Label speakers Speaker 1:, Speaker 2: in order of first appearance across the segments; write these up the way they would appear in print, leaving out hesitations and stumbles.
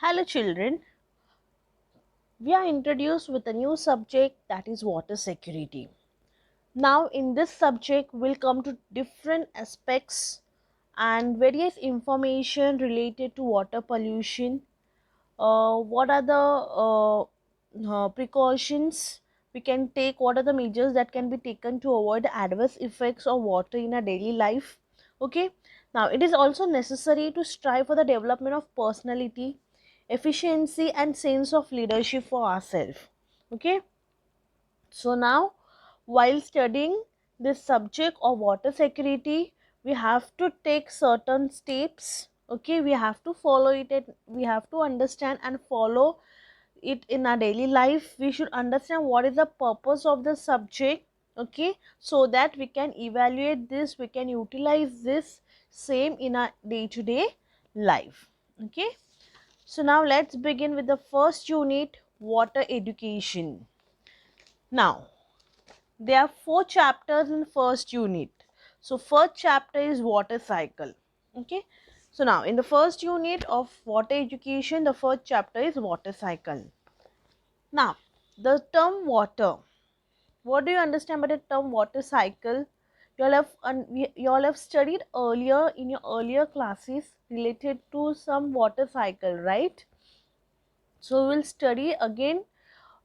Speaker 1: Hello children, we are introduced with a new subject, that is water security. Now in this subject we'll come to different aspects and various information related to water pollution. What are the precautions we can take, what are the measures that can be taken to avoid the adverse effects of water in our daily life. Okay, now it is also necessary to strive for the development of personality, efficiency and sense of leadership for ourselves. Okay, so now while studying this subject of water security, we have to take certain steps. Okay, we have to follow it and we have to understand and follow it in our daily life. We should understand what is the purpose of the subject. Okay, so that we can evaluate this, we can utilize this same in our day-to-day life. Okay, so now let's begin with the first unit, water education. Now there are 4 chapters in first unit. So first chapter is water cycle. Okay, so now in the first unit of water education, the first chapter is water cycle. Now the term water, what do you understand by the term water cycle? You all have studied earlier in your earlier classes related to some water cycle, right? So we'll study again.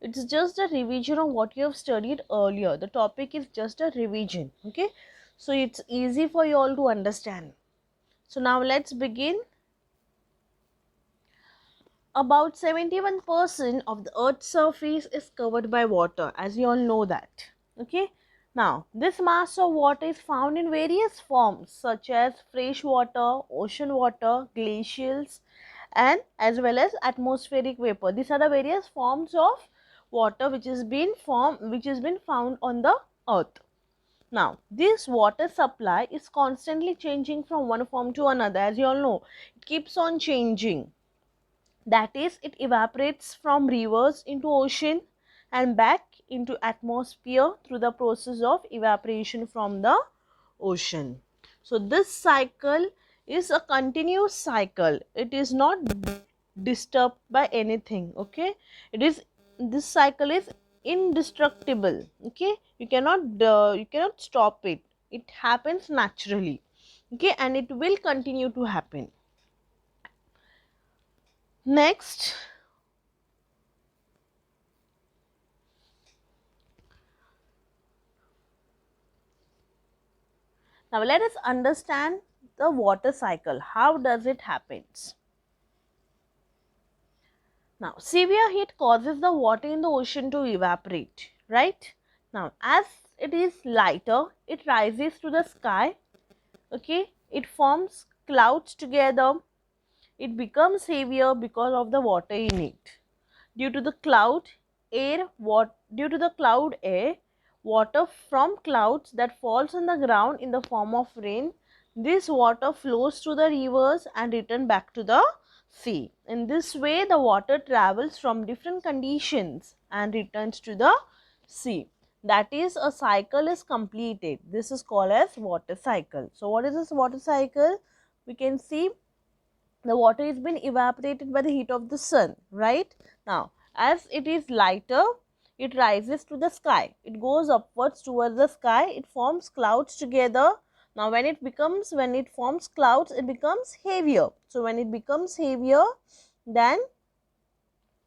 Speaker 1: It's just a revision of what you have studied earlier. The topic is just a revision. Okay, so it's easy for you all to understand. So now let's begin. About 71% of the earth's surface is covered by water, as you all know that. Okay, now this mass of water is found in various forms such as fresh water, ocean water, glacials, and as well as atmospheric vapor. These are the various forms of water which has been found on the earth. Now this water supply is constantly changing from one form to another. As you all know, it keeps on changing. That is, it evaporates from rivers into ocean and back into atmosphere through the process of evaporation from the ocean. So this cycle is a continuous cycle. It is not disturbed by anything. Okay, it is, this cycle is indestructible. Okay, you cannot stop it. It happens naturally. Okay, and it will continue to happen. Next, now let us understand the water cycle. How does it happen? Now severe heat causes the water in the ocean to evaporate, right? Now as it is lighter, it rises to the sky. Okay, it forms clouds together. It becomes heavier because of the water in it. Due to the cloud air, water from clouds that falls on the ground in the form of rain, this water flows through the rivers and return back to the sea. In this way the water travels from different conditions and returns to the sea. That is, a cycle is completed. This is called as water cycle. So what is this water cycle? We can see the water is been evaporated by the heat of the sun, right? Now as it is lighter, it rises to the sky, it goes upwards towards the sky, it forms clouds together. Now when it forms clouds, it becomes heavier. So when it becomes heavier, then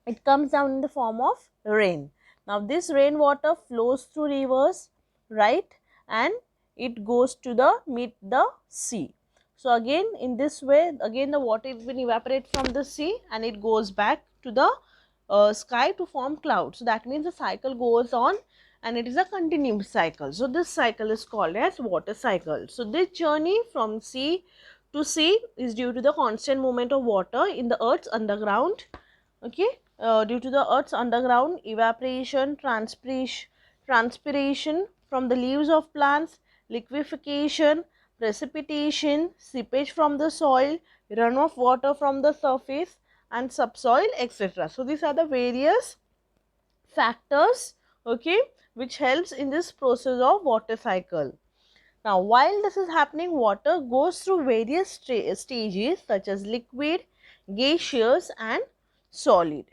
Speaker 1: it comes down in the form of rain. Now this rainwater flows through rivers, right, and it goes to the meet the sea. So again in this way, again the water has been evaporated from the sea and it goes back to the sky to form clouds. So that means the cycle goes on and it is a continuous cycle. So this cycle is called as water cycle. So this journey from sea to sea is due to the constant movement of water in the earth's underground. Okay, due to the earth's underground, evaporation, transpiration from the leaves of plants, liquefaction, precipitation, seepage from the soil, runoff water from the surface and subsoil, etc. So these are the various factors, okay, which helps in this process of water cycle. Now while this is happening, water goes through various stages such as liquid, gaseous and solid.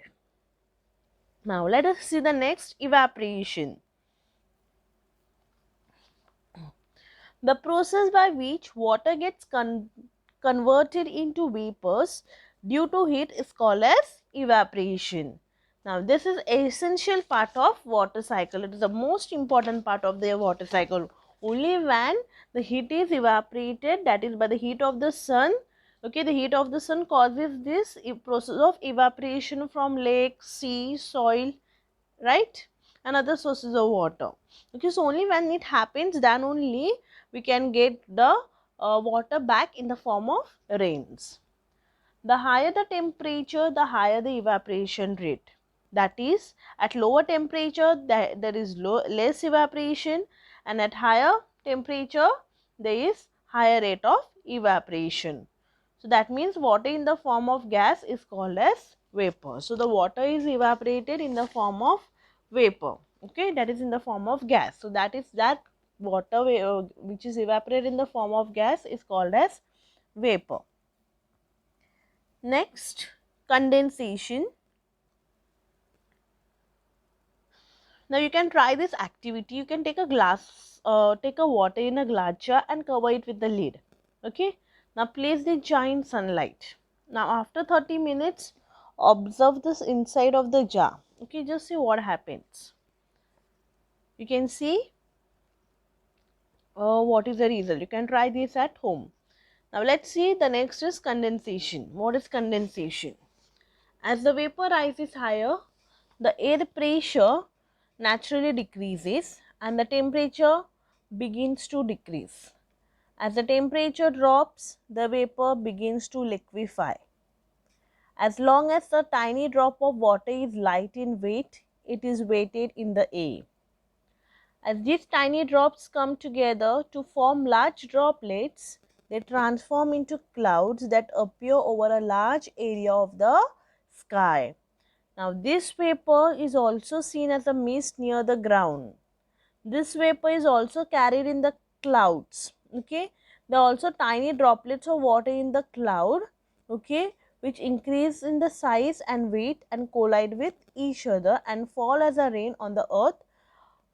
Speaker 1: Now let us see the next, evaporation. The process by which water gets converted into vapors due to heat is called as evaporation. Now this is essential part of water cycle. It is the most important part of the water cycle. Only when the heat is evaporated, that is by the heat of the sun, okay, the heat of the sun causes this process of evaporation from lake, sea, soil, right, and other sources of water. Okay, so only when it happens, then only we can get the water back in the form of rains. The higher the temperature, the higher the evaporation rate. That is, at lower temperature there is less evaporation, and at higher temperature there is higher rate of evaporation. So that means water in the form of gas is called as vapor. So the water is evaporated in the form of vapor. Okay, that is in the form of gas. So that is that water which is evaporated in the form of gas is called as vapor. Next, condensation. Now you can try this activity. You can take a take a water in a glass jar and cover it with the lid. Okay. Now place the jar in sunlight. Now after 30 minutes, observe this inside of the jar. Okay, just see what happens. You can see what is the result. You can try this at home. Now let's see, the next is condensation. What is condensation? As the vapor rises higher, the air pressure naturally decreases and the temperature begins to decrease. As the temperature drops, the vapor begins to liquefy. As long as the tiny drop of water is light in weight, it is weighted in the air. As these tiny drops come together to form large droplets, they transform into clouds that appear over a large area of the sky. Now, this vapor is also seen as a mist near the ground. This vapor is also carried in the clouds. Okay, there are also tiny droplets of water in the cloud. Okay, which increase in the size and weight and collide with each other and fall as a rain on the earth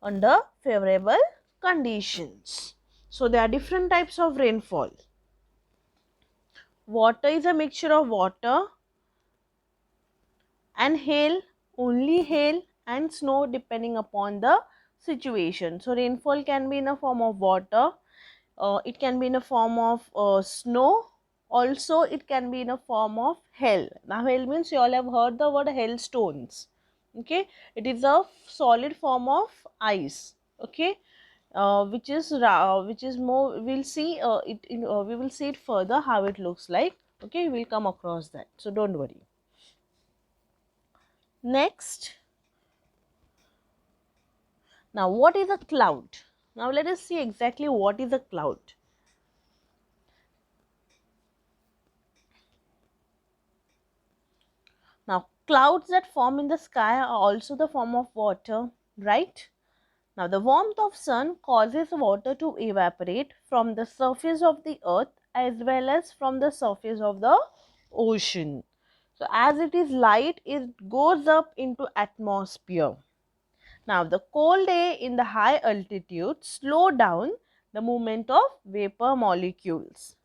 Speaker 1: under favorable conditions. So there are different types of rainfall. Water is a mixture of water and hail, only hail and snow depending upon the situation. So rainfall can be in a form of water, it can be in a form of snow, also it can be in a form of hail. Now hail means you all have heard the word hailstones. Okay, it is a solid form of ice. Okay, which is more, we'll see we will see it further how it looks like. Okay, we'll come across that, so don't worry. Next, now what is a cloud? Now let us see exactly what is a cloud. Now clouds that form in the sky are also the form of water, right? Now the warmth of sun causes water to evaporate from the surface of the earth as well as from the surface of the ocean. So as it is light, it goes up into atmosphere. Now the cold air in the high altitude slow down the movement of vapor molecules.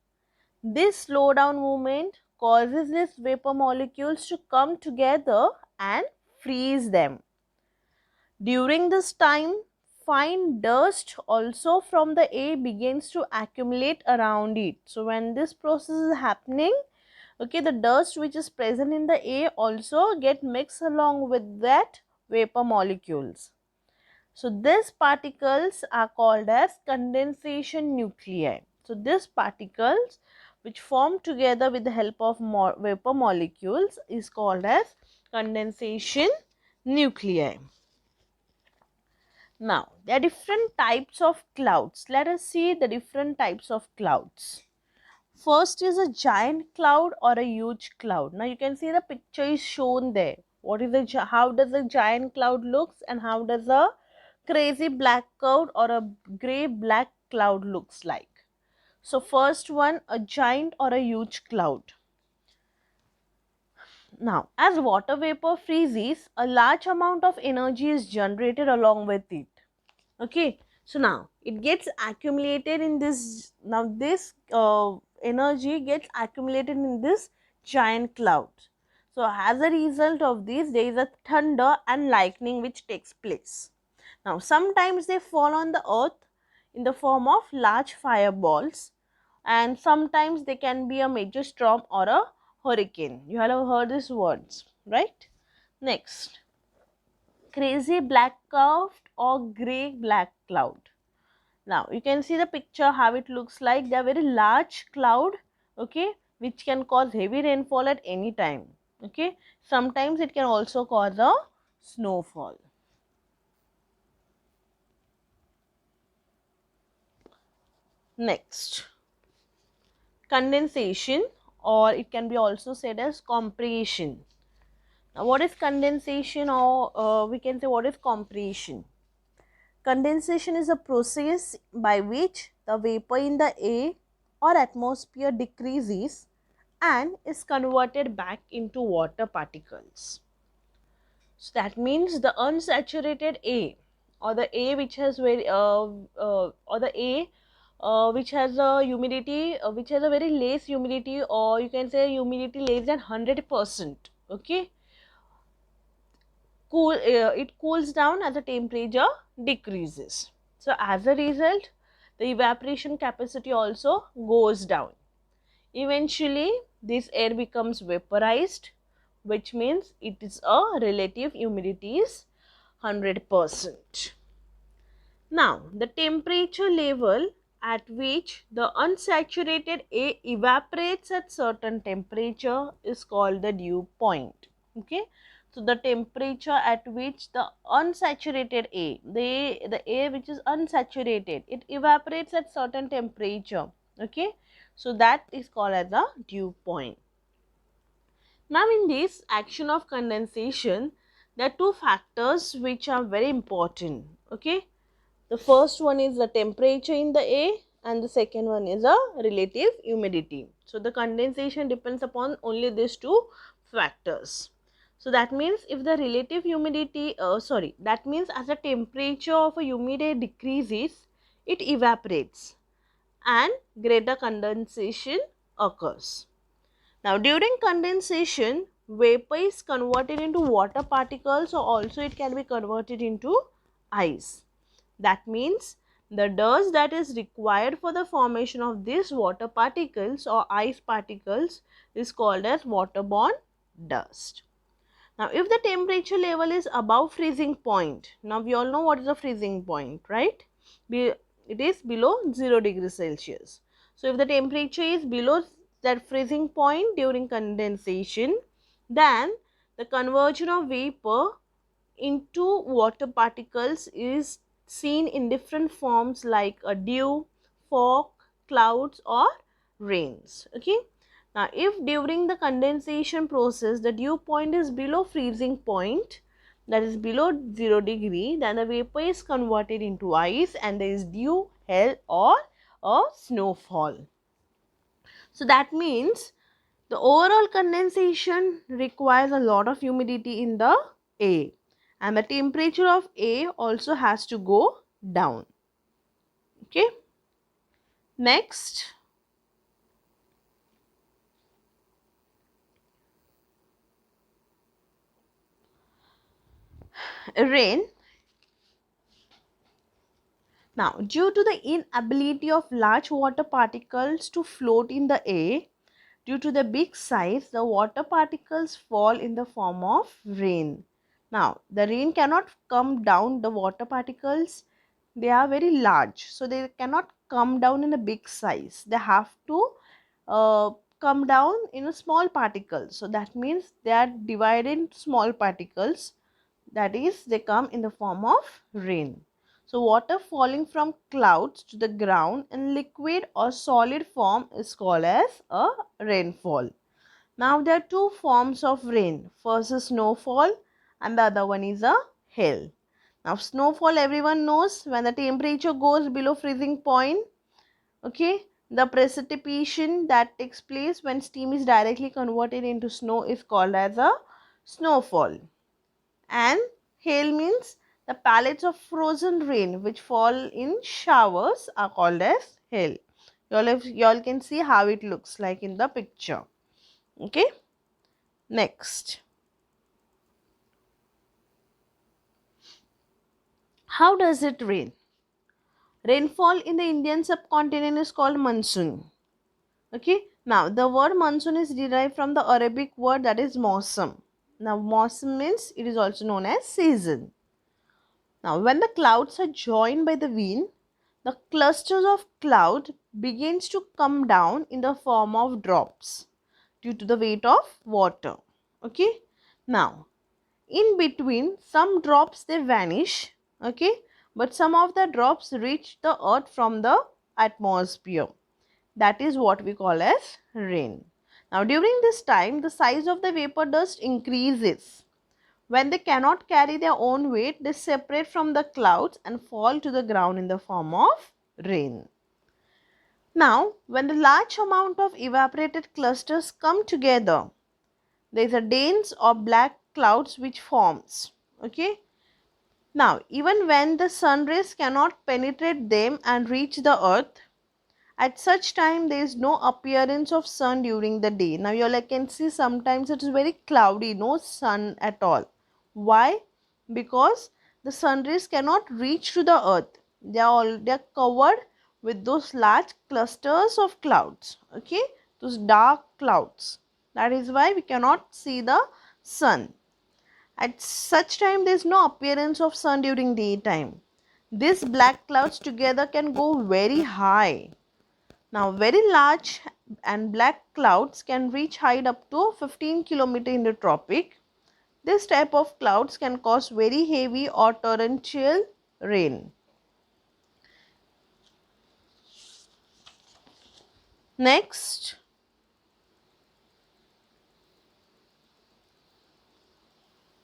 Speaker 1: This slow down movement causes these vapor molecules to come together and freeze them. During this time, fine dust also from the air begins to accumulate around it. So when this process is happening, okay, the dust which is present in the air also get mixed along with that vapor molecules. So these particles are called as condensation nuclei. So these particles which form together with the help of vapor molecules is called as condensation nuclei. Now, there are different types of clouds. Let us see the different types of clouds. First is a giant cloud or a huge cloud. Now, you can see the picture is shown there. What is how does a giant cloud looks and how does a crazy black cloud or a grey black cloud looks like. So, first one, a giant or a huge cloud. Now, as water vapor freezes, a large amount of energy is generated along with it. Okay, so now it gets accumulated in this. Now, this energy gets accumulated in this giant cloud. So, as a result of this, there is a thunder and lightning which takes place. Now, sometimes they fall on the earth in the form of large fireballs, and sometimes they can be a major storm or a hurricane. You have heard these words, right? Next, crazy black cloud or grey black cloud. Now, you can see the picture how it looks like. They are very large cloud, okay, which can cause heavy rainfall at any time. Okay, sometimes it can also cause a snowfall. Next, condensation, or it can be also said as compression. Now, what is condensation, or we can say what is compression? Condensation is a process by which the vapor in the air or atmosphere decreases and is converted back into water particles. So that means the unsaturated air, or the air which has very or the air which has a humidity which has a very less humidity, or you can say humidity less than 100%. Okay, it cools down as the temperature decreases. So as a result, the evaporation capacity also goes down. Eventually, this air becomes vaporized, which means it is a relative humidity is 100%. Now, the temperature level at which the unsaturated air evaporates at certain temperature is called the dew point. Okay, so the temperature at which the unsaturated air, the air which is unsaturated, it evaporates at certain temperature. Okay, so that is called as the dew point. Now, in this action of condensation, there are two factors which are very important. Okay, the first one is the temperature in the air, and the second one is a relative humidity. So, the condensation depends upon only these two factors. So, that means if the relative humidity, that means as the temperature of a humid air decreases, it evaporates and greater condensation occurs. Now, during condensation, vapor is converted into water particles, or also it can be converted into ice. That means the dust that is required for the formation of these water particles or ice particles is called as waterborne dust. Now, if the temperature level is above freezing point, now we all know what is the freezing point, right? It is below 0 degrees Celsius. So, if the temperature is below that freezing point during condensation, then the conversion of vapor into water particles is seen in different forms like a dew, fog, clouds or rains. Okay. Now, if during the condensation process the dew point is below freezing point, that is below 0 degree, then the vapor is converted into ice and there is dew, hail or a snowfall. So, that means the overall condensation requires a lot of humidity in the air, and the temperature of air also has to go down. Okay. Next, rain. Now, due to the inability of large water particles to float in the air, due to the big size, the water particles fall in the form of rain. Now, the rain cannot come down, the water particles, they are very large, so they cannot come down in a big size. They have to come down in a small particles. So, that means they are divided into small particles, that is, they come in the form of rain. So, water falling from clouds to the ground in liquid or solid form is called as a rainfall. Now, there are two forms of rain. First is snowfall and the other one is a hail. Now, snowfall everyone knows when the temperature goes below freezing point. Okay. The precipitation that takes place when steam is directly converted into snow is called as a snowfall. And hail means the pellets of frozen rain which fall in showers are called as hail. Y'all can see how it looks like in the picture. Okay. Next. How does it rain? Rainfall in the Indian subcontinent is called monsoon. Okay. Now the word monsoon is derived from the Arabic word that is Mausam. Now Mausam means it is also known as season. Now when the clouds are joined by the wind, the clusters of cloud begins to come down in the form of drops due to the weight of water. Okay. Now in between, some drops they vanish, okay, but some of the drops reach the earth from the atmosphere. That is what we call as rain. Now during this time, the size of the vapor dust increases. When they cannot carry their own weight, they separate from the clouds and fall to the ground in the form of rain. Now when the large amount of evaporated clusters come together, there is a dense or black clouds which forms. Okay. Now even when the sun rays cannot penetrate them and reach the earth, at such time there is no appearance of sun during the day. Now you all can see sometimes it is very cloudy, no sun at all. Why? Because the sun rays cannot reach to the earth. They are covered with those large clusters of clouds. Okay, those dark clouds. That is why we cannot see the sun. At such time there is no appearance of sun during daytime. These black clouds together can go very high. Now very large and black clouds can reach height up to 15 km in the tropic. This type of clouds can cause very heavy or torrential rain. Next,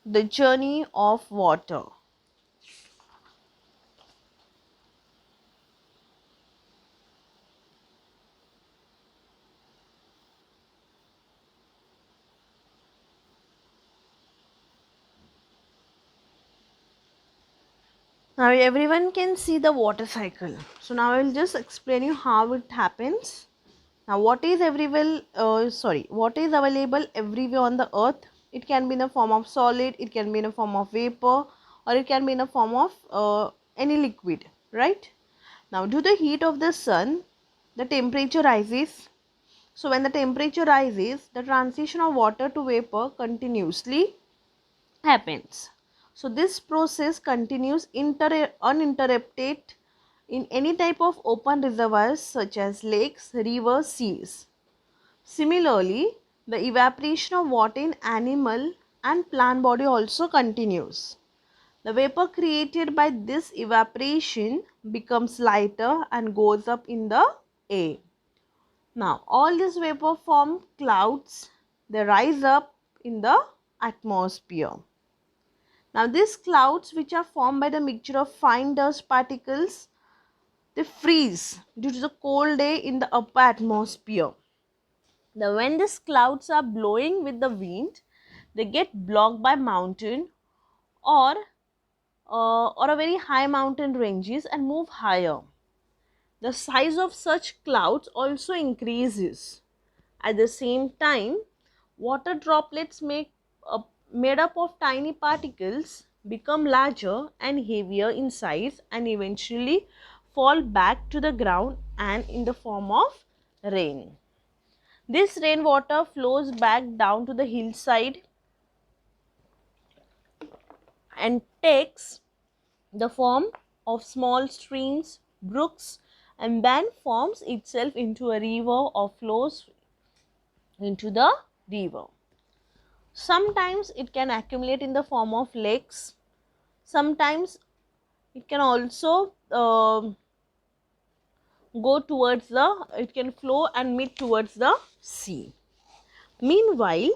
Speaker 1: the journey of water. Now everyone can see the water cycle. So now I will just explain you how it happens. Now what is what is available everywhere on the earth? It can be in the form of solid, it can be in the form of vapor, or it can be in the form of any liquid, right? Now due to the heat of the sun, the temperature rises. So when the temperature rises, the transition of water to vapor continuously happens. So this process continues uninterrupted in any type of open reservoirs such as lakes, rivers, seas. Similarly, the evaporation of water in animal and plant body also continues. The vapor created by this evaporation becomes lighter and goes up in the air. Now, all this vapor form clouds, they rise up in the atmosphere. Now, these clouds which are formed by the mixture of fine dust particles, they freeze due to the cold air in the upper atmosphere. Now, when these clouds are blowing with the wind, they get blocked by mountain or a very high mountain ranges and move higher. The size of such clouds also increases. At the same time, water droplets made up of tiny particles become larger and heavier in size and eventually fall back to the ground and in the form of rain. This rainwater flows back down to the hillside and takes the form of small streams, brooks, and then forms itself into a river or flows into the river. Sometimes it can accumulate in the form of lakes. Sometimes it can also it can flow and meet towards the sea. Meanwhile,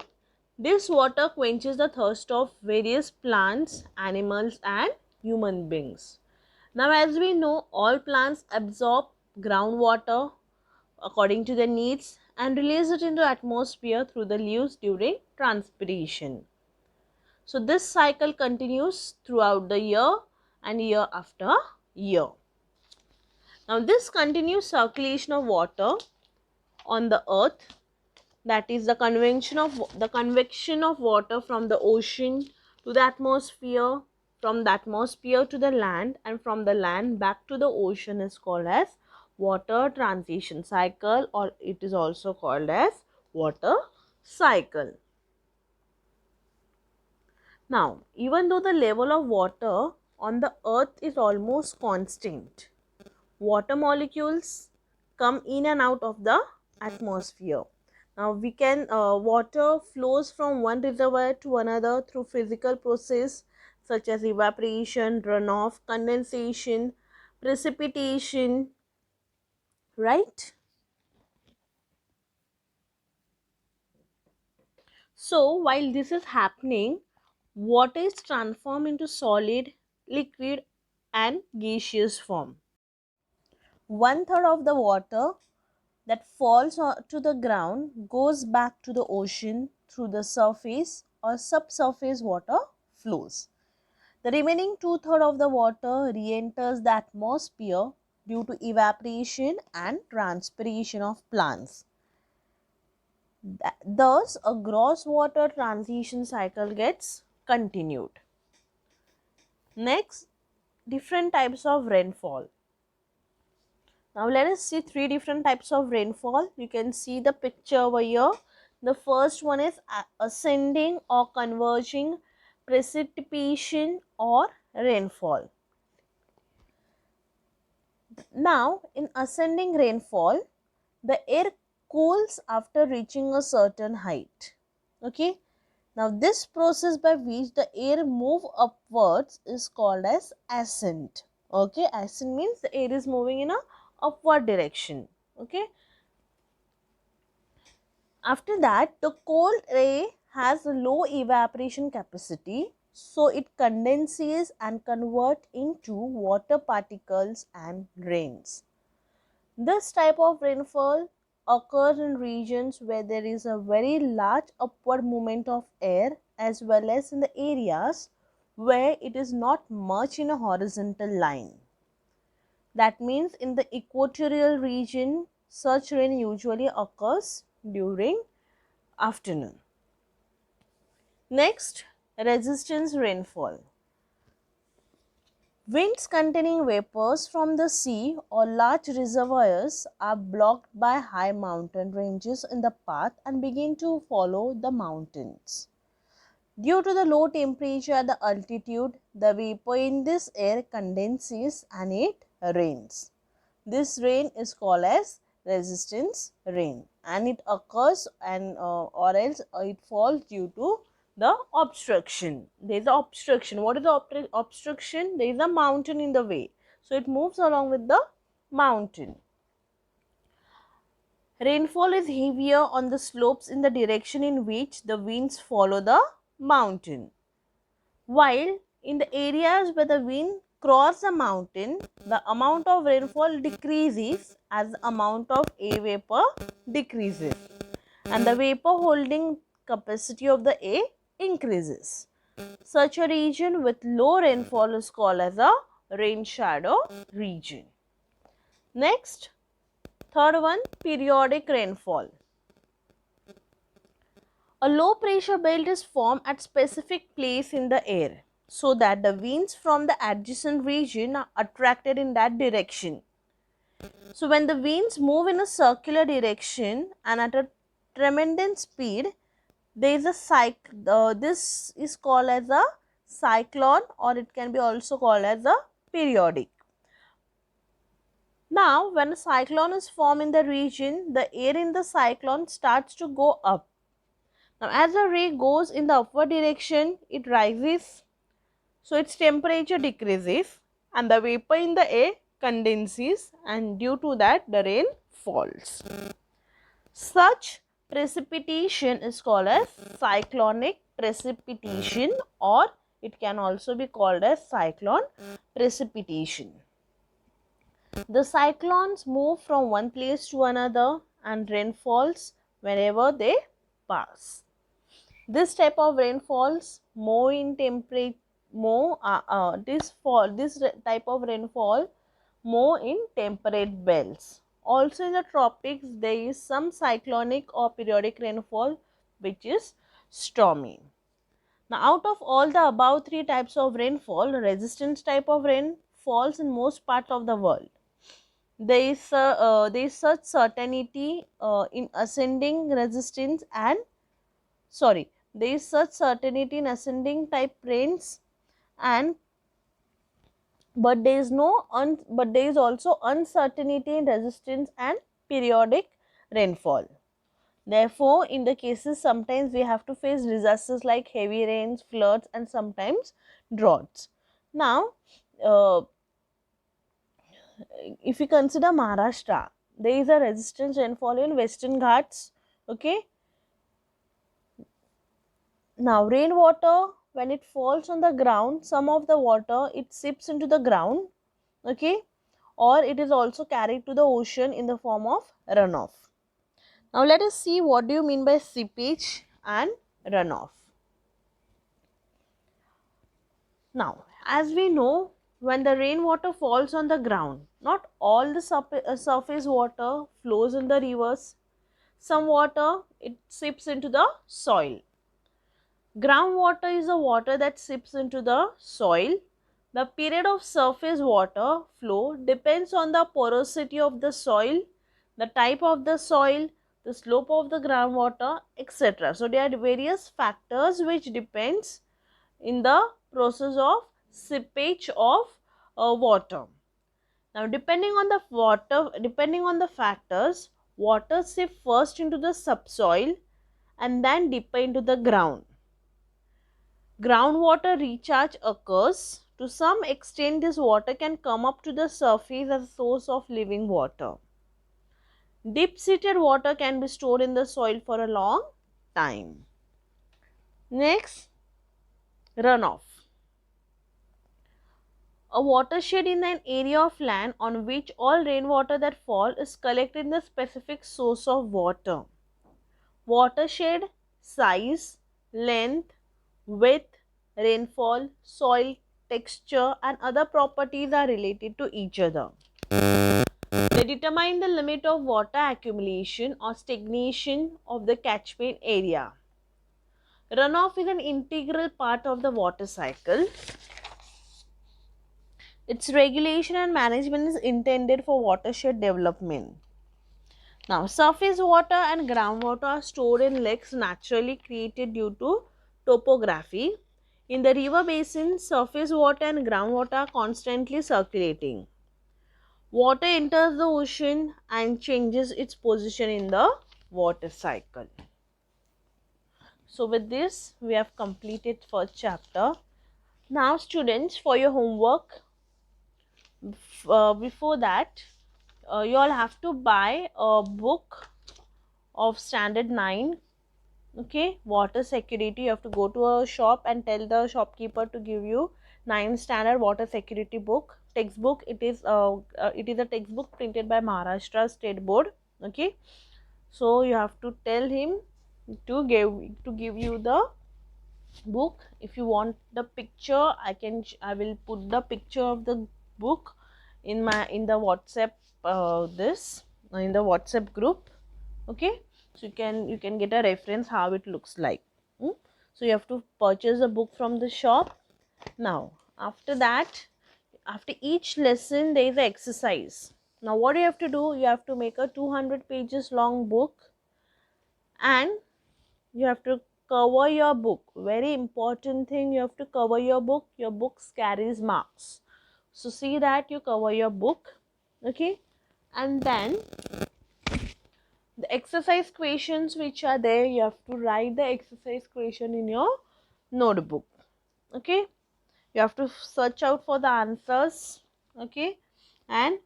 Speaker 1: this water quenches the thirst of various plants, animals, and human beings. Now, as we know, all plants absorb groundwater according to their needs and release it into atmosphere through the leaves during transpiration. So this cycle continues throughout the year and year after year. Now this continuous circulation of water on the earth, that is the convection of water from the ocean to the atmosphere, from the atmosphere to the land, and from the land back to the ocean, is called as water transition cycle, or it is also called as water cycle. Now, even though the level of water on the earth is almost constant, water molecules come in and out of the atmosphere. Now water flows from one reservoir to another through physical process such as evaporation, runoff, condensation, precipitation, right? So while this is happening, water is transformed into solid, liquid and gaseous form. One third of the water that falls to the ground goes back to the ocean through the surface or subsurface water flows. The remaining two-thirds of the water re-enters the atmosphere due to evaporation and transpiration of plants. Thus, a gross water transition cycle gets continued. Next, different types of rainfall. Now let us see three different types of rainfall. You can see the picture over here. The first one is ascending or converging precipitation or rainfall. Now in ascending rainfall, the air cools after reaching a certain height. Okay. Now this process by which the air move upwards is called as ascent. Okay. Ascent means the air is moving in a upward direction. Okay. After that, the cold air has a low evaporation capacity, so it condenses and converts into water particles and rains. This type of rainfall occurs in regions where there is a very large upward movement of air, as well as in the areas where it is not much in a horizontal line. That means in the equatorial region, such rain usually occurs during afternoon. Next, resistance rainfall. Winds containing vapors from the sea or large reservoirs are blocked by high mountain ranges in the path and begin to follow the mountains. Due to the low temperature at the altitude, the vapor in this air condenses and it rains. This rain is called as resistance rain, and it occurs or else it falls due to the obstruction. There is a obstruction. What is the obstruction? There is a mountain in the way, so it moves along with the mountain. Rainfall is heavier on the slopes in the direction in which the winds follow the mountain, while in the areas where the wind crosses the mountain, the amount of rainfall decreases as the amount of air vapor decreases, and the vapor holding capacity of the air increases. Such a region with low rainfall is called as a rain shadow region. Next, third one, periodic rainfall. A low pressure belt is formed at specific place in the air so that the winds from the adjacent region are attracted in that direction. So when the winds move in a circular direction and at a tremendous speed, there is a this is called as a cyclone, or it can be also called as a periodic. Now when a cyclone is formed in the region, the air in the cyclone starts to go up. Now as the ray goes in the upward direction, it rises, so its temperature decreases and the vapor in the air condenses, and due to that the rain falls. Such precipitation is called as cyclonic precipitation, or it can also be called as cyclone precipitation. The cyclones move from one place to another and rain falls wherever they pass. This type of rainfalls more in temperate more this type of rainfall more in temperate belts. Also in the tropics there is some cyclonic or periodic rainfall which is stormy. Now out of all the above three types of rainfall, resistance type of rain falls in most parts of the world. There is such certainty in ascending resistance and sorry there is such certainty in ascending type rains and but there is also uncertainty in resistance and periodic rainfall. Therefore in the cases sometimes we have to face disasters like heavy rains, floods and sometimes droughts. Now uh, if we consider Maharashtra, there is a resistance rainfall in Western Ghats. Okay. Now rainwater, when it falls on the ground, some of the water it seeps into the ground, okay, or it is also carried to the ocean in the form of runoff. Now let us see what do you mean by seepage and runoff. Now as we know, when the rainwater falls on the ground, not all the surface water flows in the rivers. Some water it seeps into the soil. Groundwater is the water that seeps into the soil. The period of surface water flow depends on the porosity of the soil, the type of the soil, the slope of the groundwater, etc. So there are various factors which depends in the process of seepage of water. Now depending on the factors, water seep first into the subsoil and then deeper into the ground. Groundwater recharge occurs. To some extent, this water can come up to the surface as a source of living water. Deep-seated water can be stored in the soil for a long time. Next, runoff. A watershed in an area of land on which all rainwater that fall is collected in a specific source of water. Watershed, size, length, width, rainfall, soil texture and other properties are related to each other. They determine the limit of water accumulation or stagnation of the catchment area. Runoff is an integral part of the water cycle. Its regulation and management is intended for watershed development. Now, surface water and groundwater are stored in lakes naturally created due to topography. In the river basin, surface water and groundwater are constantly circulating. Water enters the ocean and changes its position in the water cycle. So, with this, we have completed first chapter. Now, students, for your homework, before that, you all have to buy a book of standard 9, okay, water security. You have to go to a shop and tell the shopkeeper to give you 9 standard water security book textbook. It is a textbook printed by Maharashtra State Board, okay. So you have to tell him to give you the book. If you want the picture, I will put the picture of the book in the WhatsApp in the WhatsApp group, okay. So you can get a reference how it looks like. So you have to purchase a book from the shop. Now after that, after each lesson there is an exercise. Now what you have to do, you have to make a 200 pages long book and you have to cover your book. Very important thing, you have to cover your book. Your books carries marks, so see that you cover your book, okay. And then the exercise questions which are there, you have to write the exercise question in your notebook, okay. You have to search out for the answers, okay. And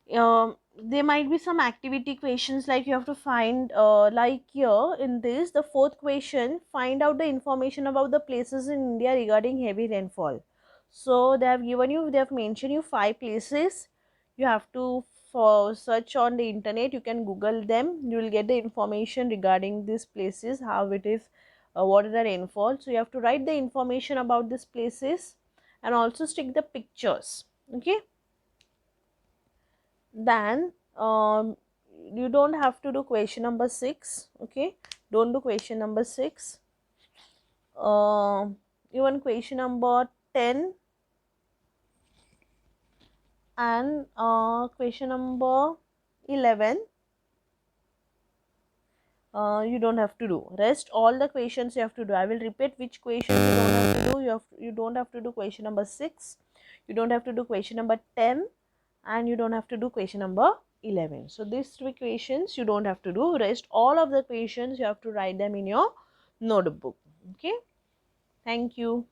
Speaker 1: there might be some activity questions, like you have to find like here in this, the fourth question, find out the information about the places in India regarding heavy rainfall. So they have mentioned you 5 places. you have to for search on the internet, you can google them, you will get the information regarding these places, how it is, what is the rainfall. So you have to write the information about these places and also stick the pictures. Okay, then you don't have to do question number 6. Okay, don't do question number 6. Even question number 10 and question number 11, you don't have to do. Rest all the questions you have to do. I will repeat which questions you don't have to do. You don't have to do question number 6, you don't have to do question number 10, and you don't have to do question number 11. So these 3 questions you don't have to do. Rest all of the questions you have to write them in your notebook. Okay, thank you.